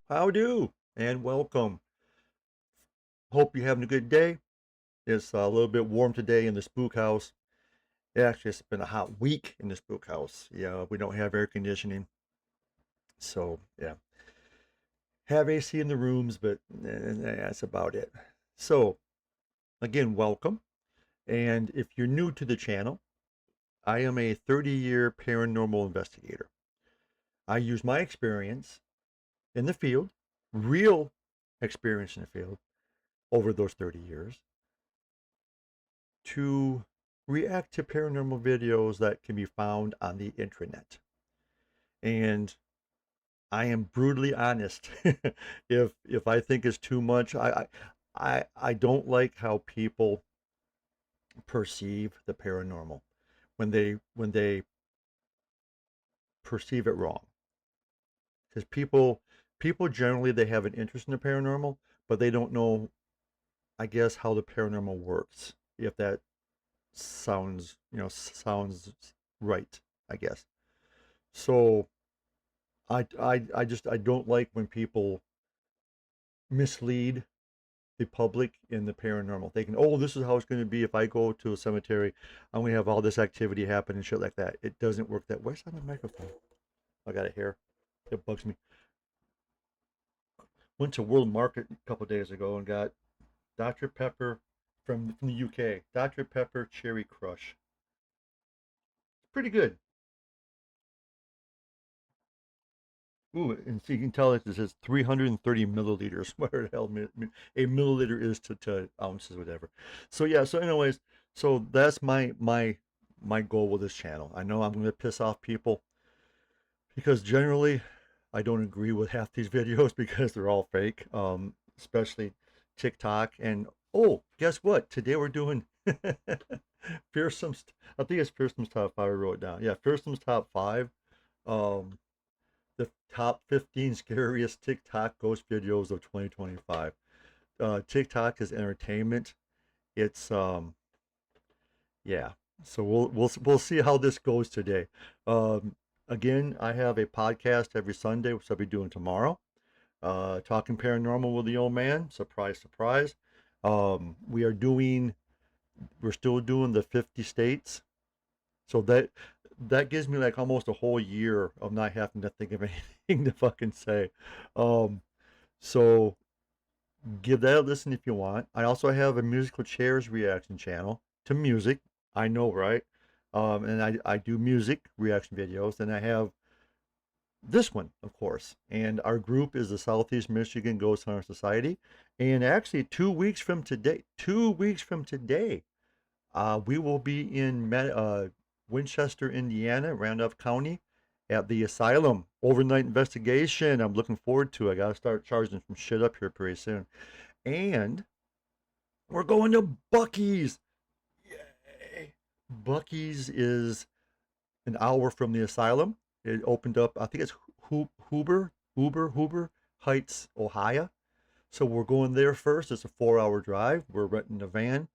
How do and welcome. Hope you're having a good day. It's a little bit warm today in the spook house. Actually, it's been a hot week in the spook house. Yeah, we don't have air conditioning, so yeah, have AC in the rooms, but that's about it. So again, welcome. And if you're new to the channel, I am a 30-year paranormal investigator. I use my experience in the field, real experience in the field, over those 30 years to react to paranormal videos that can be found on the internet. And I am brutally honest. If I think it's too much, I don't like how people perceive the paranormal when they perceive it wrong. Because people generally they have an interest in the paranormal, but they don't know, I guess, how the paranormal works. If that sounds right, I guess. So I don't like when people mislead the public in the paranormal, thinking, oh, this is how it's going to be if I go to a cemetery. I'm going to have all this activity happen and shit like that. It doesn't work that way. Where's my microphone? I got it here. It bugs me. Went to World Market a couple of days ago and got Dr. Pepper from the UK. Dr. Pepper Cherry Crush. Pretty good. Ooh, and so you can tell it says 330 milliliters. Whatever the hell a milliliter is to ounces, whatever. So yeah. So anyways, so that's my goal with this channel. I know I'm going to piss off people because generally I don't agree with half these videos because they're all fake. Especially TikTok. And oh, guess what? Today we're doing fearsome's. I think it's fearsome's top five. I wrote it down. Yeah, fearsome's top five. Um, the top 15 scariest TikTok ghost videos of 2025. TikTok is entertainment. It's yeah. So we'll see how this goes today. Um, Again, I have a podcast every Sunday, which I'll be doing tomorrow. Talking paranormal with the old man. Surprise, surprise. We are doing. We're still doing the 50 states. So that gives me like almost a whole year of not having to think of anything to fucking say. Um, so give that a listen if you want. I also have a musical chairs reaction channel to music. I know, right? And I do music reaction videos. And I have this one, of course. And our group is the Southeast Michigan Ghost Hunter Society. And actually, 2 weeks from today, 2 weeks from today, we will be in Winchester, Indiana, Randolph County, at the asylum overnight investigation. I'm looking forward to it. I got to start charging some shit up here pretty soon. And we're going to Bucky's. Yay! Bucky's is an hour from the asylum. It opened up, I think it's Hoover Heights, Ohio. So we're going there first. It's a 4 hour drive. We're renting a van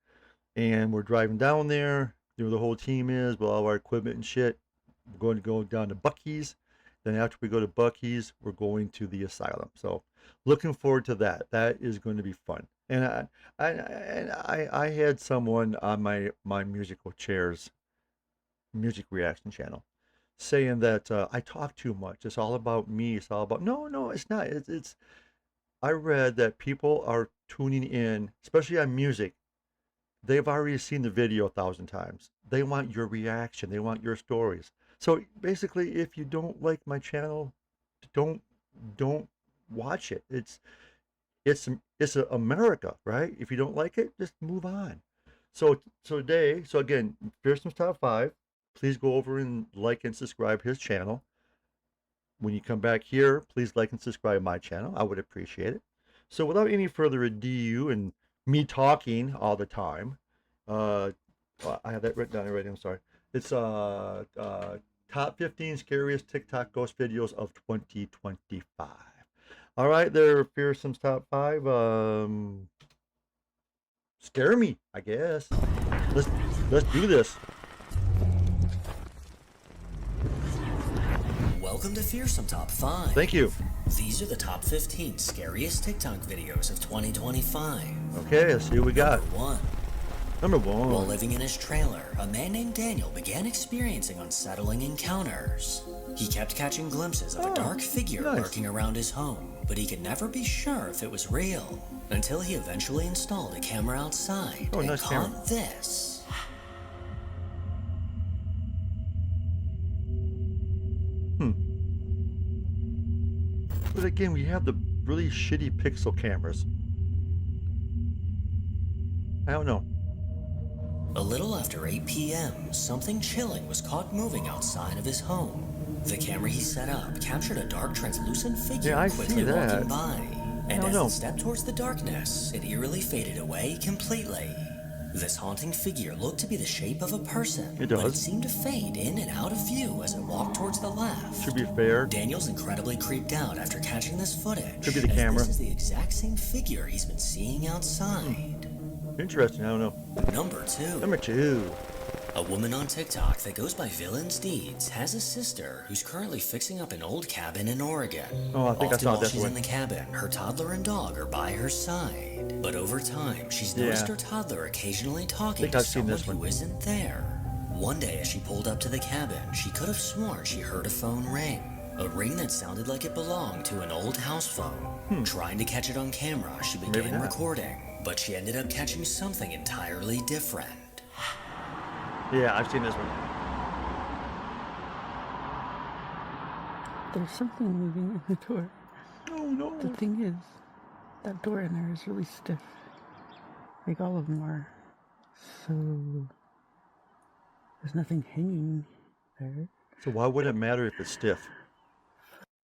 and we're driving down there. You know, the whole team is with all our equipment and shit. We're going to go down to Bucky's. Then after we go to Bucky's, we're going to the asylum. So looking forward to that. That is going to be fun. And I had someone on my musical chairs music reaction channel saying that I talk too much. It's all about me. It's all about no, it's not. It's I read that people are tuning in, especially on music. They've already seen the video 1,000 times. They want your reaction. They want your stories. So basically, if you don't like my channel, don't don't watch it. It's it's America, right? If you don't like it, just move on. So today, so again, Pearson's top five. Please go over and like and subscribe his channel. When you come back here, please like and subscribe my channel. I would appreciate it. So without any further ado and me talking all the time, uh, I have that written down already. I'm sorry. It's top 15 scariest TikTok ghost videos of 2025. All right, there, Fearsome's top five. Scare me, I guess. Let's let's do this. Welcome to Fearsome Top 5. Thank you. These are the top 15 scariest TikTok videos of 2025. Okay, let's see what we got. Number one. While living in his trailer, a man named Daniel began experiencing unsettling encounters. He kept catching glimpses of a dark figure lurking around his home, but he could never be sure if it was real, until he eventually installed a camera outside and caught this. But again, we have the really shitty pixel cameras. I don't know. A little after 8 p.m., something chilling was caught moving outside of his home. The camera he set up captured a dark, translucent figure quickly walking by. And as it stepped towards the darkness, it eerily faded away completely. This haunting figure looked to be the shape of a person, but it seemed to fade in and out of view as it walked towards the left. Should be fair. Daniel's incredibly creeped out after catching this footage. Could be the camera. This is the exact same figure he's been seeing outside. Interesting, I don't know. Number 2. Number 2. A woman on TikTok that goes by Villain's Deeds has a sister who's currently fixing up an old cabin in Oregon. Oh, I think I saw that one. While she's in the cabin, her toddler and dog are by her side. But over time, she's noticed her toddler occasionally talking to someone who isn't there. One day, as she pulled up to the cabin, she could have sworn she heard a phone ring. A ring that sounded like it belonged to an old house phone. Trying to catch it on camera, she began recording, but she ended up catching something entirely different. Yeah, I've seen this one. There's something moving in the door. Oh no. The thing is, that door in there is really stiff. Like all of them are. So, there's nothing hanging there. So why would it matter if it's stiff?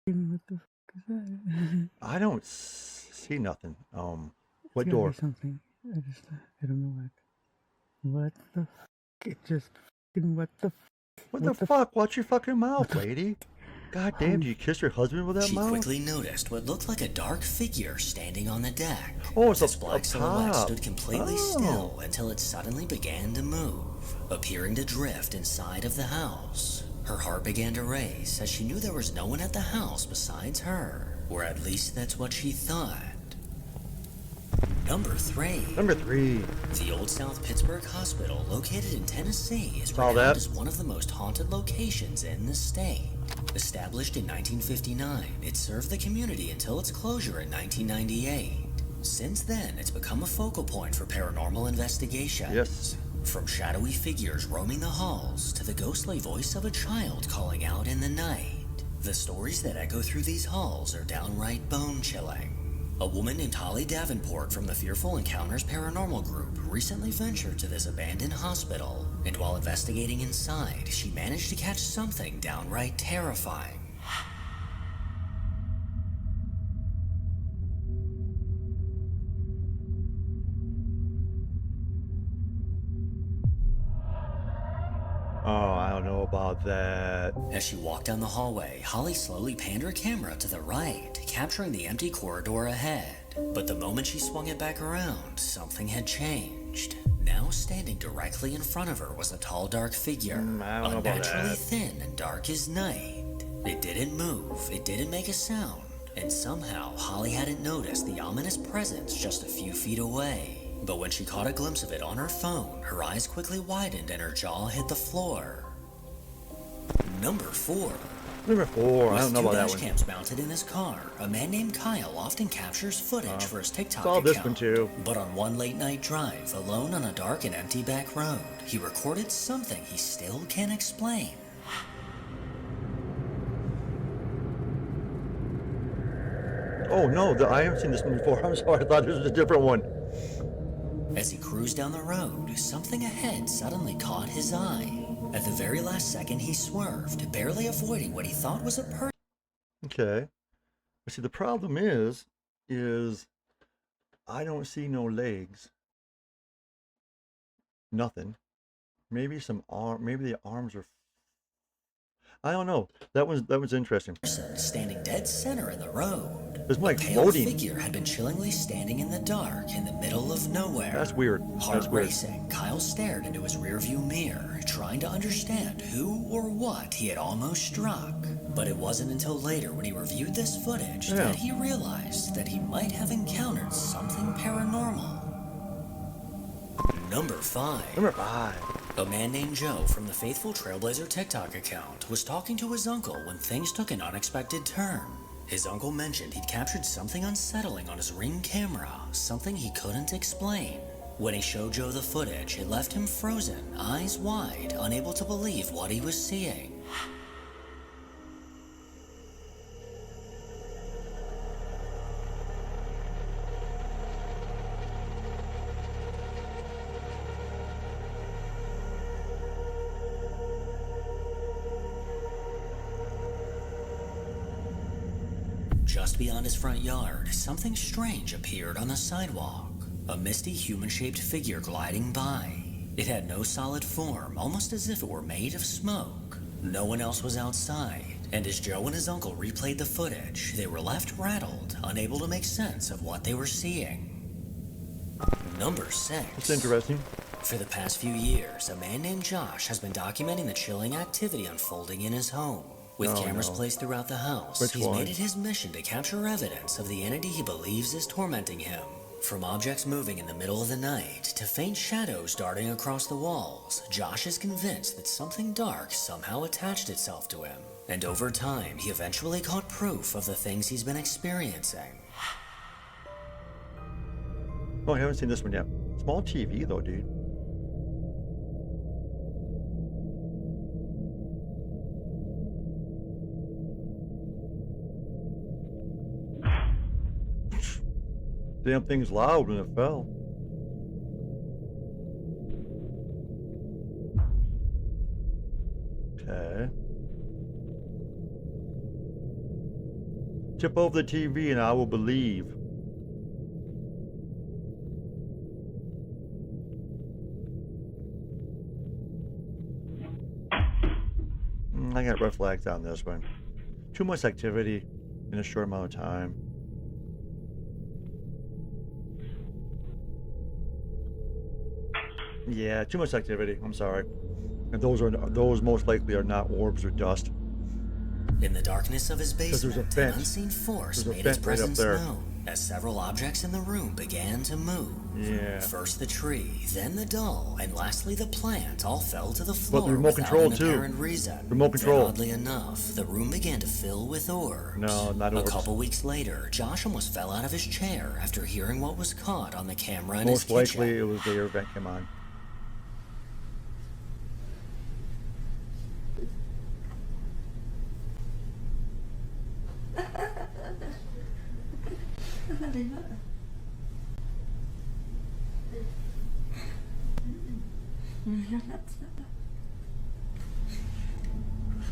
What the fuck is that? I don't see nothing. What It's door? Something. I don't know what. What the fuck? It just fucking what the fuck? Watch your fucking mouth, lady. God damn, do you kiss your husband with that mouth? She quickly noticed what looked like a dark figure standing on the deck. Oh, it's this black silhouette stood completely still until it suddenly began to move, appearing to drift inside of the house. Her heart began to race as she knew there was no one at the house besides her, or at least that's what she thought. Number 3. Number 3. The Old South Pittsburgh Hospital, located in Tennessee, is renowned as one of the most haunted locations in the state. Established in 1959, it served the community until its closure in 1998. Since then, it's become a focal point for paranormal investigations. Yes. From shadowy figures roaming the halls to the ghostly voice of a child calling out in the night. The stories that echo through these halls are downright bone-chilling. A woman named Holly Davenport from the Fearful Encounters Paranormal Group recently ventured to this abandoned hospital, and while investigating inside, she managed to catch something downright terrifying. Oh, I don't know about that. As she walked down the hallway, Holly slowly panned her camera to the right, capturing the empty corridor ahead. But the moment she swung it back around, something had changed. Now standing directly in front of her was a tall, dark figure, unnaturally thin and dark as night. It didn't move, it didn't make a sound, and somehow Holly hadn't noticed the ominous presence just a few feet away. But when she caught a glimpse of it on her phone, her eyes quickly widened and her jaw hit the floor. Number 4. Number 4, I don't know about that one. With 2 dash cams mounted in his car, a man named Kyle often captures footage for his TikTok saw account. this one too. But on one late night drive, alone on a dark and empty back road, he recorded something he still can't explain. Oh no, I haven't seen this one before. I'm sorry, I thought this was a different one. As he cruised down the road, something ahead suddenly caught his eye. At the very last second, he swerved, barely avoiding what he thought was a person. Okay. But see, the problem is I don't see no legs. Nothing. Maybe some maybe the arms are. I don't know. That was interesting. Standing dead center in the road. It's like a pale floating. Figure had been chillingly standing in the dark in the middle of nowhere. That's weird. Heart racing, Kyle stared into his rearview mirror, trying to understand who or what he had almost struck. But it wasn't until later when he reviewed this footage Yeah. that he realized that he might have encountered something paranormal. Number 5. Number 5. A man named Joe from the Faithful Trailblazer TikTok account was talking to his uncle when things took an unexpected turn. His uncle mentioned he'd captured something unsettling on his Ring camera, something he couldn't explain. When he showed Joe the footage, it left him frozen, eyes wide, unable to believe what he was seeing. Just beyond his front yard, something strange appeared on the sidewalk. A misty human-shaped figure gliding by. It had no solid form, almost as if it were made of smoke. No one else was outside, and as Joe and his uncle replayed the footage, they were left rattled, unable to make sense of what they were seeing. Number 6. That's interesting. For the past few years, a man named Josh has been documenting the chilling activity unfolding in his home. With cameras placed throughout the house, he's made it his mission to capture evidence of the entity he believes is tormenting him. From objects moving in the middle of the night to faint shadows darting across the walls, Josh is convinced that something dark somehow attached itself to him. And over time, he eventually caught proof of the things he's been experiencing. Oh, I haven't seen this one yet. Small TV though, dude. Damn thing's loud when it fell. Okay. Tip over the TV and I will believe. I got red flags on this one. Too much activity in a short amount of time. Yeah, too much activity. I'm sorry. And those most likely are not orbs or dust. In the darkness of his basement, an unseen force made its presence known as several objects in the room began to move. Yeah. First the tree, then the doll, and lastly the plant all fell to the floor But the remote control too. apparent reason. Remote control. Then, oddly enough, the room began to fill with orbs. No, not orbs. A couple weeks later, Josh almost fell out of his chair after hearing what was caught on the camera in his kitchen. Most likely it was the air vent came on.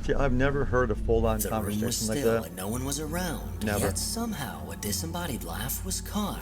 See, I've never heard a full-on conversation like that. And no one was around. Never. Yet somehow a disembodied laugh was caught.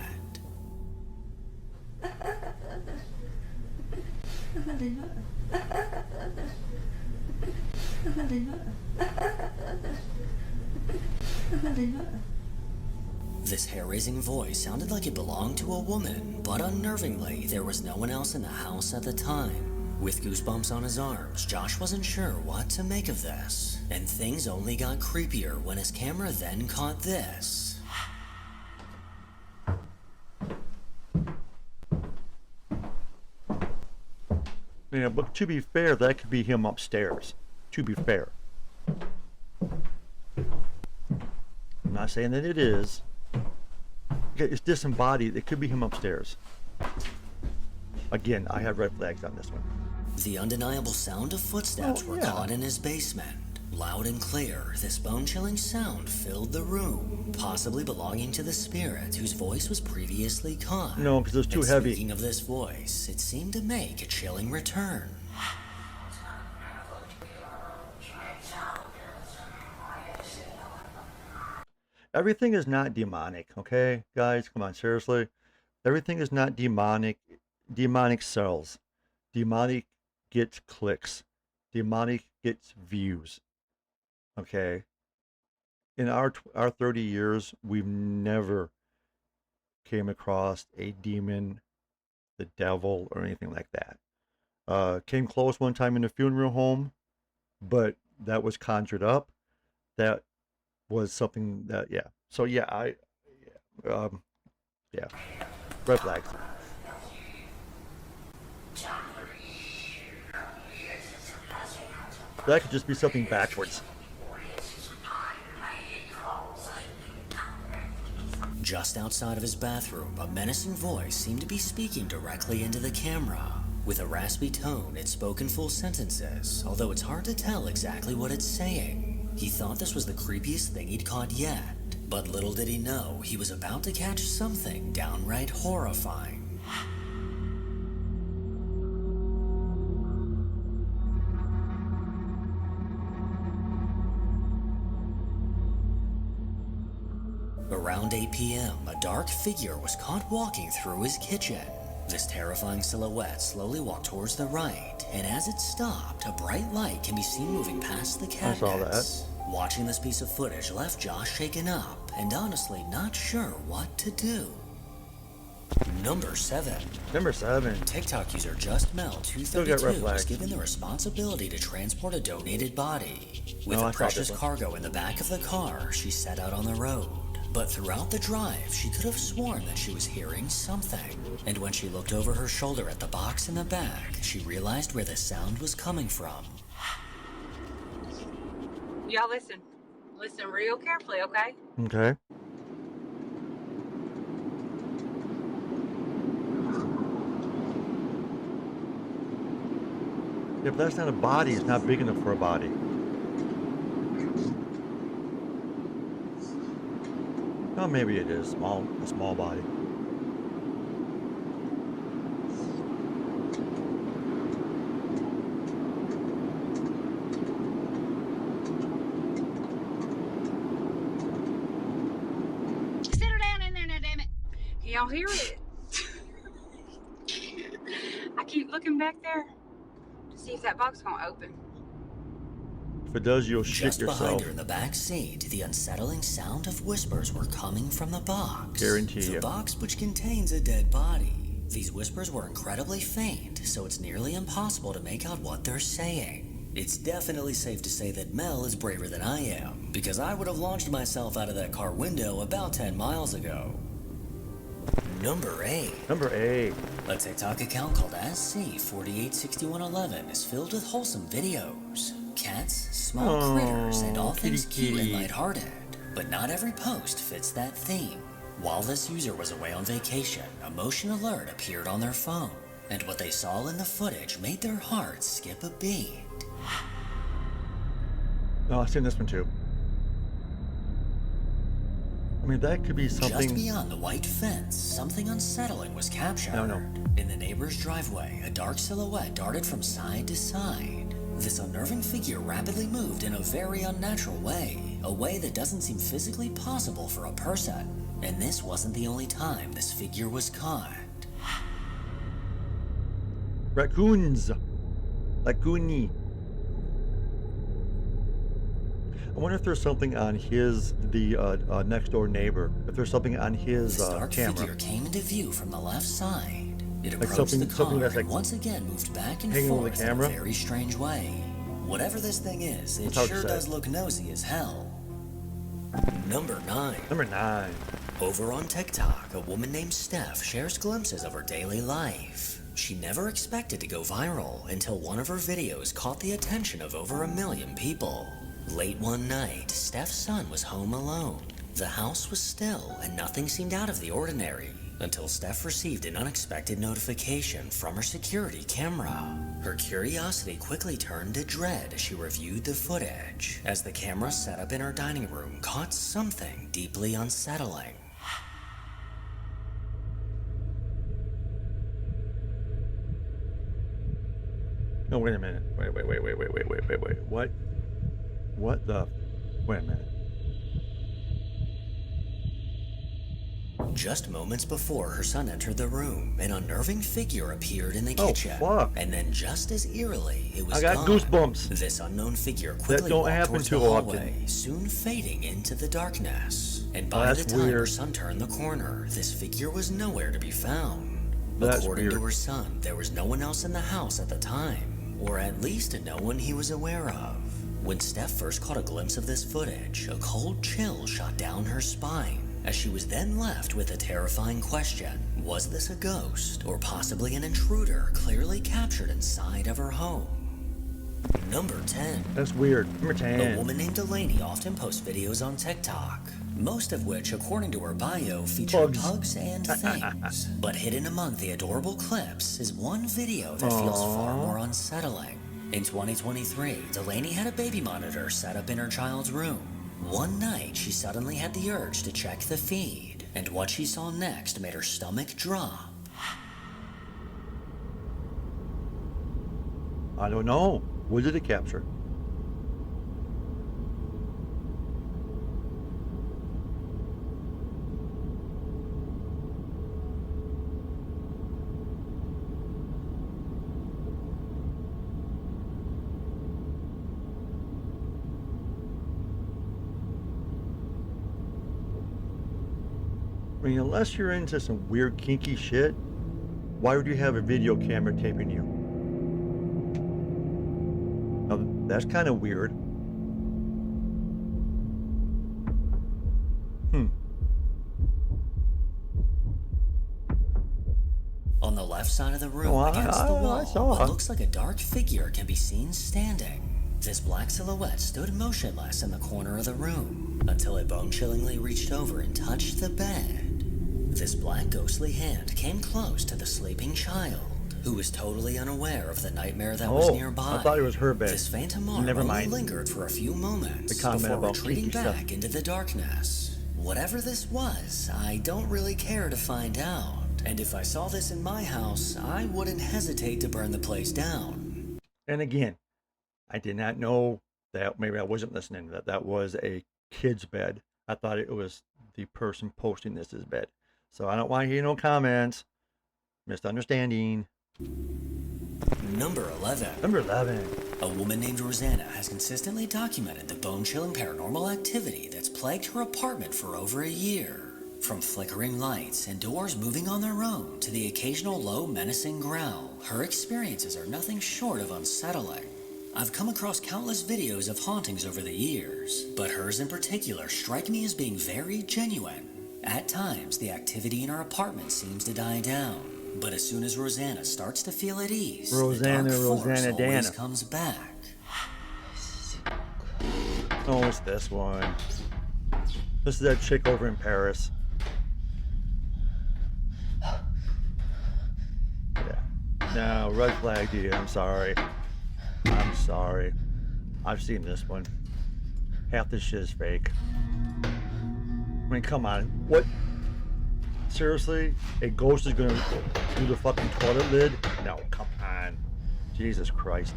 This hair-raising voice sounded like it belonged to a woman, but unnervingly, there was no one else in the house at the time. With goosebumps on his arms, Josh wasn't sure what to make of this, and things only got creepier when his camera then caught this. Yeah, but to be fair, that could be him upstairs. To be fair. I'm not saying that it is. Okay, it's disembodied. It could be him upstairs. Again, I have red flags on this one. The undeniable sound of footsteps were caught in his basement. Loud and clear, this bone-chilling sound filled the room, possibly belonging to the spirit whose voice was previously caught. No, because it was too heavy. Speaking of this voice, it seemed to make a chilling return. Everything is not demonic, okay? Guys, come on, seriously. Everything is not demonic. Demonic sells. Demonic gets clicks. Demonic gets views. Okay? In our 30 years, we've never came across a demon, the devil, or anything like that. Came close one time in a funeral home, but that was conjured up. that was something that, yeah. So yeah, um yeah, red flags. That could just be something backwards. Just outside of his bathroom, a menacing voice seemed to be speaking directly into the camera. With a raspy tone, it spoke in full sentences, although it's hard to tell exactly what it's saying. He thought this was the creepiest thing he'd caught yet, but little did he know he was about to catch something downright horrifying. Around 8 p.m., a dark figure was caught walking through his kitchen. This terrifying silhouette slowly walked towards the right, and as it stopped, a bright light can be seen moving past the I saw that. cabinets. Watching this piece of footage left Josh shaken up and honestly not sure what to do. Number 7. Number 7. TikTok user Still got red JustMel232 was flags. given the responsibility to transport a donated body. With No, I a saw precious this one. cargo in the back of the car, she set out on the road. But throughout the drive, she could have sworn that she was hearing something. And when she looked over her shoulder at the box in the back, she realized where the sound was coming from. Y'all listen. Listen real carefully, okay? Okay. Yeah, but that's not a body. It's not big enough for a body. Oh, maybe it is a small body. Settle down in there now, damn it. Can y'all hear it? I keep looking back there to see if that box gonna open. If it does, you'll shit Just behind yourself. her in the back seat, the unsettling sound of whispers were coming from the box. Guarantee The you. box which contains a dead body. These whispers were incredibly faint, so it's nearly impossible to make out what they're saying. It's definitely safe to say that Mel is braver than I am, because I would have launched myself out of that car window about 10 miles ago. Number 8. Number 8. A TikTok account called SC486111 is filled with wholesome videos. Cats, small Oh, critters, and all things kitty cute and kitty. lighthearted. But not every post fits that theme. While this user was away on vacation, a motion alert appeared on their phone, and what they saw in the footage made their hearts skip a beat. Oh, I've seen this one too. I mean, that could be Just something. beyond the white fence, something unsettling was captured. No. In the neighbor's driveway, a dark silhouette darted from side to side. This unnerving figure rapidly moved in a very unnatural way, a way that doesn't seem physically possible for a person. And this wasn't the only time this figure was caught. Raccoons. Raccoony. I wonder if there's something on the next door neighbor. If there's something on his This dark camera. figure came into view from the left side. It Like approached something- the something car that's like and once again moved back and hanging over the forth in a camera? very strange way. Whatever this thing is, it That's hard to sure say. does look nosy as hell. Number 9. Number 9. Over on TikTok, a woman named Steph shares glimpses of her daily life. She never expected to go viral until one of her videos caught the attention of over 1 million people. Late one night, Steph's son was home alone. The house was still and nothing seemed out of the ordinary until Steph received an unexpected notification from her security camera. Her curiosity quickly turned to dread as she reviewed the footage, as the camera set up in her dining room caught something deeply unsettling. No, wait a minute. Wait. What? What the? Wait a minute. Just moments before her son entered the room, an unnerving figure appeared in the Oh, kitchen. fuck. And then just as eerily, it was I got gone. goosebumps. This unknown figure quickly don't walked happen towards too the often. hallway, soon fading into the darkness. And by that's the time her weird. son turned the corner, this figure was nowhere to be found. That's According to weird. her son, there was no one else in the house at the time, or at least no one he was aware of. When Steph first caught a glimpse of this footage, a cold chill shot down her spine, as she was then left with a terrifying question. Was this a ghost, or possibly an intruder clearly captured inside of her home? Number 10. That's weird. Number 10. A woman named Delaney often posts videos on TikTok, most of which, according to her bio, feature pugs and things. But hidden among the adorable clips is one video that feels far more unsettling. In 2023, Delaney had a baby monitor set up in her child's room. One night, she suddenly had the urge to check the feed, and what she saw next made her stomach drop. I don't know. What did it capture? I mean, unless you're into some weird kinky shit, why would you have a video camera taping you? Now, that's kind of weird. On the left side of the room, against the wall, what looks like a dark figure can be seen standing. This black silhouette stood motionless in the corner of the room until it bone-chillingly reached over and touched the bed. This black ghostly hand came close to the sleeping child, who was totally unaware of the nightmare that was nearby. I thought it was her bed. This phantom arm only lingered for a few moments before retreating back into the darkness. Whatever this was, I don't really care to find out. And if I saw this in my house, I wouldn't hesitate to burn the place down. And again, I did not know that. Maybe I wasn't listening. That was a kid's bed. I thought it was the person posting this' bed. So I don't want to hear no comments. Misunderstanding. Number 11. Number 11. A woman named Rosanna has consistently documented the bone-chilling paranormal activity that's plagued her apartment for over a year. From flickering lights and doors moving on their own to the occasional low, menacing growl, her experiences are nothing short of unsettling. I've come across countless videos of hauntings over the years, but hers in particular strike me as being very genuine. At times, the activity in her apartment seems to die down, but as soon as Rosanna starts to feel at ease, the dark force always comes back. Oh, it's this one. This is that chick over in Paris. Yeah. No, red flag, dude. I'm sorry. I'm sorry. I've seen this one. Half this shit is fake. I mean, come on. What? Seriously? A ghost is gonna do the fucking toilet lid? No, come on. Jesus Christ.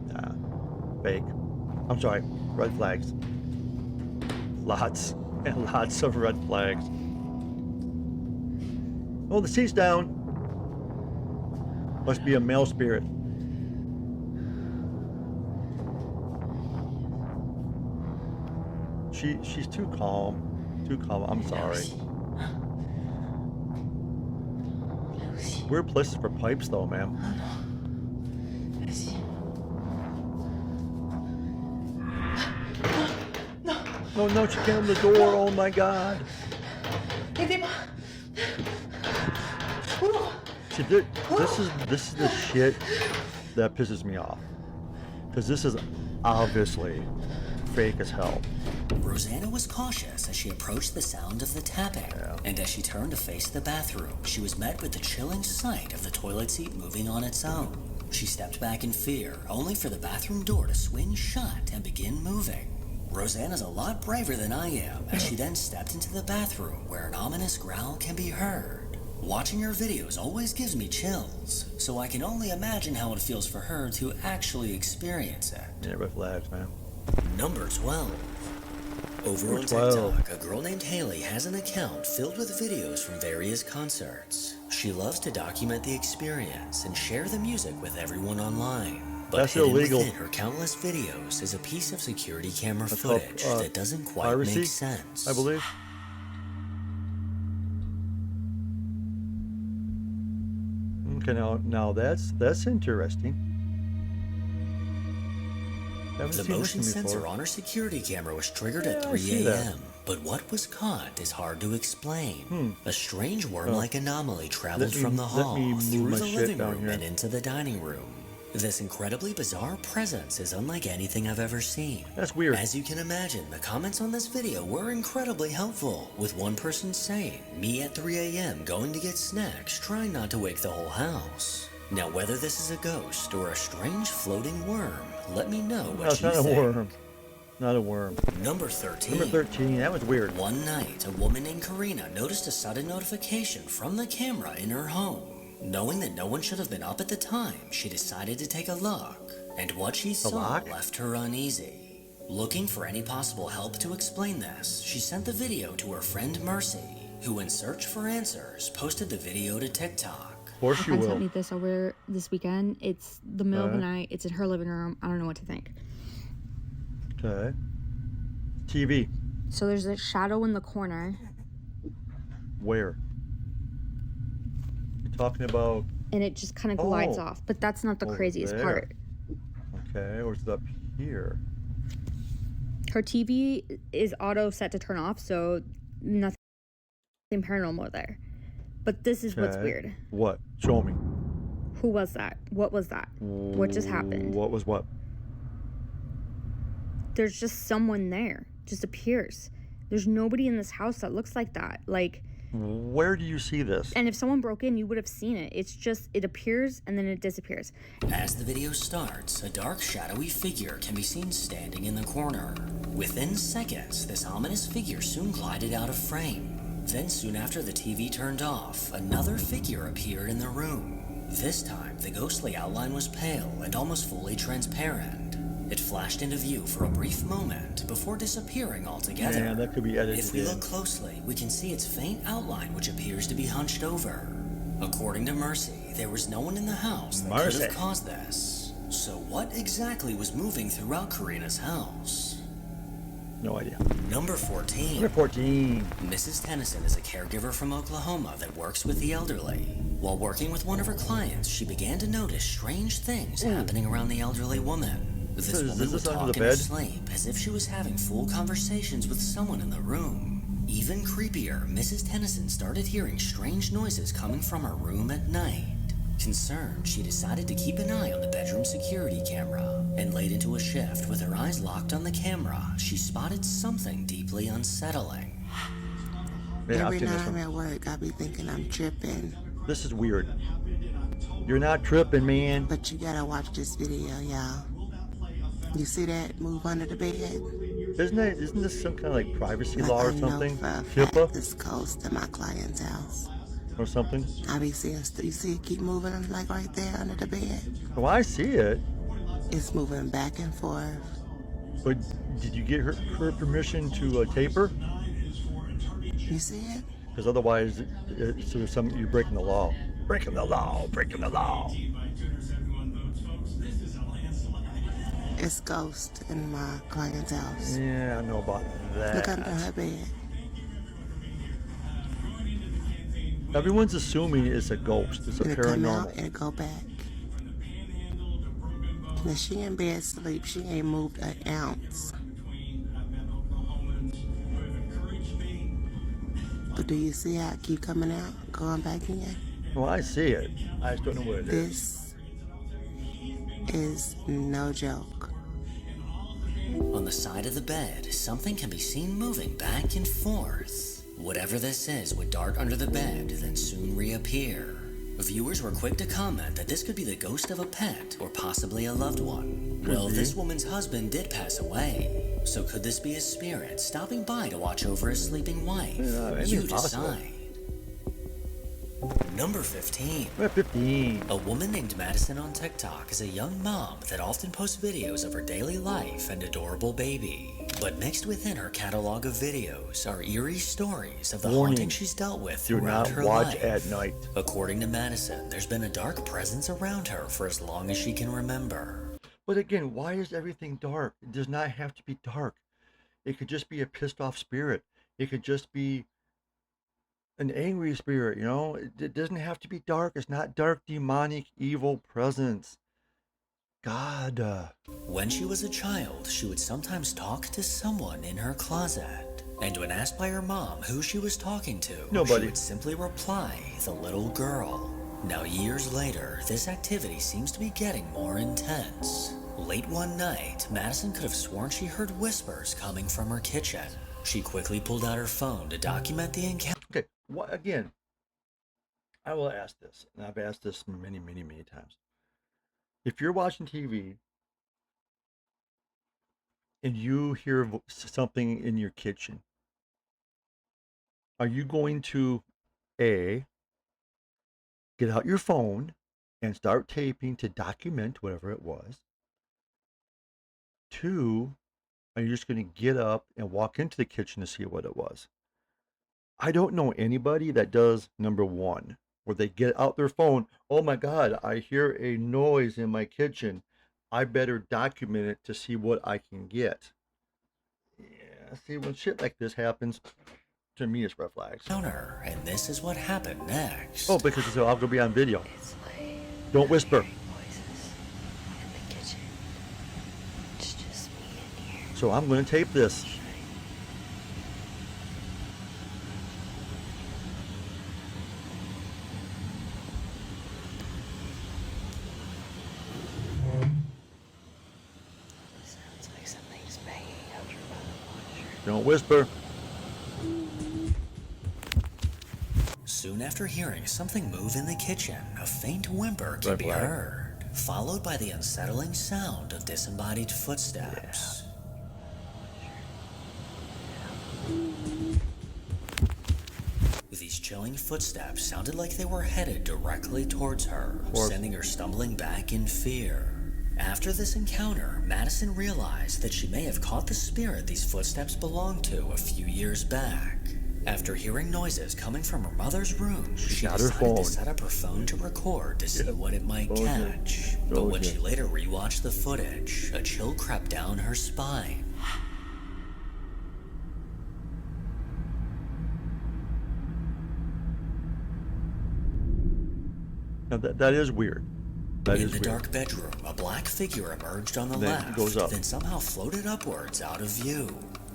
Nah. Fake. I'm sorry. Red flags. Lots and lots of red flags. Oh, the seat's down. Must be a male spirit. She's too calm. Too calm. I'm sorry. Weird places for pipes though, ma'am. No, no, she can't open the door. Oh my God. See, this is the shit that pisses me off. Because this is obviously fake as hell. Rosanna was cautious as she approached the sound of the tapping, and as she turned to face the bathroom, she was met with the chilling sight of the toilet seat moving on its own. She stepped back in fear, only for the bathroom door to swing shut and begin moving. Rosanna's a lot braver than I am, as she then stepped into the bathroom where an ominous growl can be heard. Watching her videos always gives me chills, so I can only imagine how it feels for her to actually experience it. Yeah, red flags, man. Number 12. Over on TikTok, a girl named Haley has an account filled with videos from various concerts. She loves to document the experience and share the music with everyone online. But that's illegal. Within her countless videos is a piece of security camera footage that doesn't quite piracy, make sense. I believe. Okay, now that's interesting. Haven't The seen this motion one sensor before. on her security camera was triggered at Yeah, I 3 see that. a.m., but what was caught is hard to explain. Hmm. A strange Oh, worm-like anomaly let traveled from me the let me hall, move through my the shit living down room, and here. into the dining room. This incredibly bizarre presence is unlike anything I've ever seen. That's weird. As you can imagine, the comments on this video were incredibly helpful, with one person saying, "Me at 3 a.m. going to get snacks, trying not to wake the whole house." Now, whether this is a ghost or a strange floating worm, let me know No, it's what you not a think. worm. Not a worm. Number Number 13. 13. That was weird. One night, a woman named Karina noticed a sudden notification from the camera in her home. Knowing that no one should have been up at the time, she decided to take a look, and what she A saw lock? left her uneasy. Looking for any possible help to explain this, she sent the video to her friend Mercy, who, in search for answers, posted the video to TikTok. Of course My you friend sent will. me this over this weekend. It's the middle of the Okay. night. It's in her living room. I don't know what to think. Okay. TV. So there's a shadow in the corner, Where? You're talking about. and it just kind of glides Oh, off. But that's not the over craziest there. part. Okay, or is it up here? Her TV is auto set to turn off, so nothing paranormal there. But this is what's Okay. weird. What? Show me. Who was that? What was that? What just happened? What was what? There's just someone there. Just appears. There's nobody in this house that looks like that. Like, Where do you see this? and if someone broke in, you would have seen it. It's just, it appears and then it disappears. As the video starts, a dark, shadowy figure can be seen standing in the corner. Within seconds, this ominous figure soon glided out of frame. Then, soon after the TV turned off, another figure appeared in the room. This time, the ghostly outline was pale and almost fully transparent. It flashed into view for a brief moment before disappearing altogether. Man, that could be edited If we in. look closely, we can see its faint outline, which appears to be hunched over. According to Mercy, there was no one in the house that could Mercy. have caused this. So what exactly was moving throughout Karina's house? No idea. Number 14. Number 14. Mrs. Tennyson is a caregiver from Oklahoma that works with the elderly. While working with one of her clients, she began to notice strange things happening around the elderly woman. This So is woman would this under talk the in her bed? sleep as if she was having full conversations with someone in the room. Even creepier, Mrs. Tennyson started hearing strange noises coming from her room at night. Concerned, she decided to keep an eye on the bedroom security camera, and late into a shift with her eyes locked on the camera, she spotted something deeply unsettling. Yeah, I've Every seen night this I'm one. at work, I be thinking I'm tripping. This is weird. You're not tripping, man. But you gotta watch this video, y'all. You see that move under the bed? Isn't this some kind of like privacy Like, law or I know something? for a fact HIPAA it's close to my client's house. or something? I be seeing, you see it keep moving like right there under the bed? Well, I see it, It's moving back and forth. but did you get her permission to tape her? You see it? Because otherwise, you're breaking the law. Breaking the law. Breaking the law. It's ghost in my client's house. Yeah, I know about that. Look under her bed. Everyone's assuming it's a ghost. It's a It'll come out paranormal. and it'll go back. Now she in bed sleep. She ain't moved an ounce. But do you see how it keep coming out, going back in? Well, I see it. I just don't know what it is. This is no joke. On the side of the bed, something can be seen moving back and forth. Whatever this is would dart under the bed, then soon reappear. Viewers were quick to comment that this could be the ghost of a pet or possibly a loved one. Well, be. this woman's husband did pass away, so could this be his spirit stopping by to watch over his sleeping wife? Yeah, anything's You possible. decide. Number 15. We're at 15. A woman named Madison on TikTok is a young mom that often posts videos of her daily life and adorable baby. But mixed within her catalog of videos are eerie stories of the Warning. haunting she's dealt with Do throughout not her watch life. at night. According to Madison, there's been a dark presence around her for as long as she can remember. But again, why is everything dark? It does not have to be dark. It could just be a pissed off spirit. It could just be an angry spirit, it doesn't have to be dark. It's not dark, demonic, evil presence. God. When she was a child, she would sometimes talk to someone in her closet. And when asked by her mom who she was talking to, she Nobody. would simply reply, the little girl. Now, years later, this activity seems to be getting more intense. Late one night, Madison could have sworn she heard whispers coming from her kitchen. She quickly pulled out her phone to document the encounter. Okay, what again? I will ask this, and I've asked this many, many, many times. If you're watching TV and you hear something in your kitchen, are you going to A, get out your phone and start taping to document whatever it was? Two, are you just going to get up and walk into the kitchen to see what it was? I don't know anybody that does number one, where they get out their phone. Oh my God, I hear a noise in my kitchen. I better document it to see what I can get. Yeah, see, when shit like this happens, to me, it's red flags. And this is what happened next. Oh, because it's all gonna be on video. It's like Don't whisper. voices in the kitchen. It's just me in here. So I'm gonna tape this. Sounds like something's banging over by the washer. Don't whisper. Soon after hearing something move in the kitchen, a faint whimper can Red be flag. heard, followed by the unsettling sound of disembodied footsteps. These chilling footsteps sounded like they were headed directly towards her, sending her stumbling back in fear. After this encounter, Madison realized that she may have caught the spirit these footsteps belonged to a few years back. After hearing noises coming from her mother's room, she Shut her decided to phone. set up her phone to record to see what it might catch. But when she later rewatched the footage, a chill crept down her spine. Now that is weird. That In is the weird. dark bedroom, a black figure emerged on the Then left, it goes up. then somehow floated upwards out of view.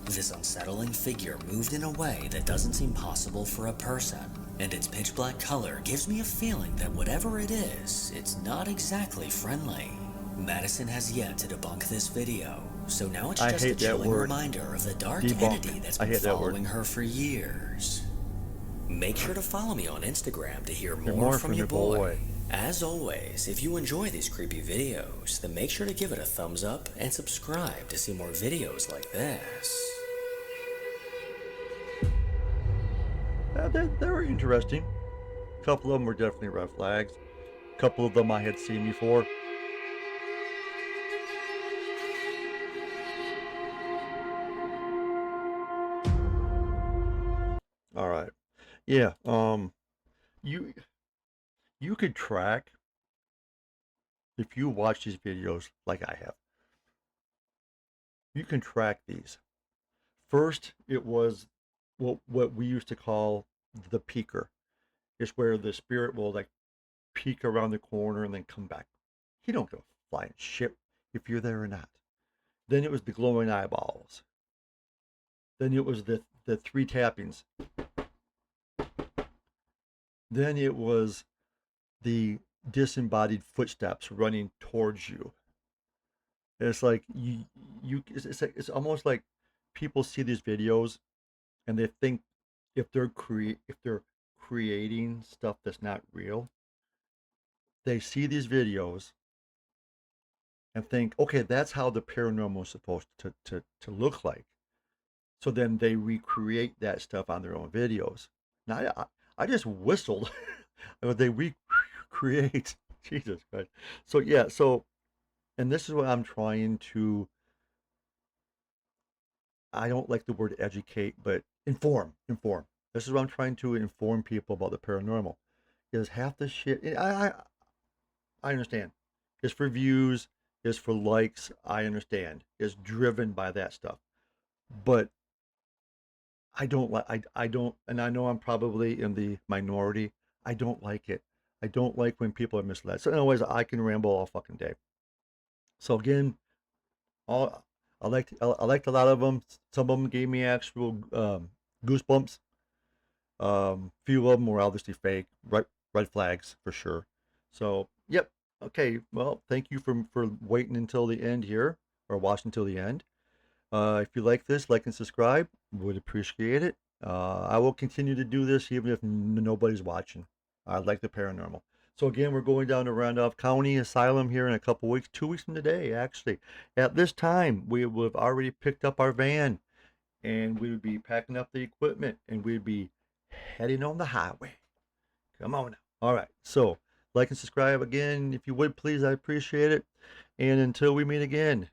This unsettling figure moved in a way that doesn't seem possible for a person, and its pitch black color gives me a feeling that whatever it is, it's not exactly friendly. Madison has yet to debunk this video, so now it's I just a hate that chilling word. reminder of the dark Debunk. entity that's I been hate that word. following her for years. Make sure to follow me on Instagram to hear Hear more from your boy. As always, if you enjoy these creepy videos, then make sure to give it a thumbs up and subscribe to see more videos like this. They were interesting. A couple of them were definitely red flags. A couple of them I had seen before. All right. Yeah. You could track if you watch these videos like I have. You can track these. First, it was what we used to call the peeker. It's where the spirit will like peek around the corner and then come back. He don't go flying shit if you're there or not. Then it was the glowing eyeballs. Then it was the three tappings. Then it was the disembodied footsteps running towards you. It's like it's almost like people see these videos and they think if they're creating stuff that's not real, they see these videos and think, okay, that's how the paranormal is supposed to look like. So then they recreate that stuff on their own videos. Now I just whistled. They recreate. Jesus Christ. So yeah, and this is what I'm trying to, I don't like the word educate, but inform. This is what I'm trying to inform people about the paranormal. Is half the shit I understand. It's for views, it's for likes, I understand. It's driven by that stuff. But I don't like I don't, and I know I'm probably in the minority. I don't like it. I don't like when people are misled. So anyways, I can ramble all fucking day. So again, all I liked a lot of them. Some of them gave me actual goosebumps. Few of them were obviously fake, red flags for sure. So yep, okay. Well, thank you for waiting until the end here, or watching until the end. If you like this, like and subscribe. Would appreciate it. I will continue to do this even if nobody's watching. I like the paranormal. So again, we're going down to Randolph County Asylum here in a couple weeks, 2 weeks from today, actually. At this time, we would have already picked up our van and we would be packing up the equipment and we'd be heading on the highway. Come on now. All right. So like and subscribe again if you would please. I appreciate it. And until we meet again.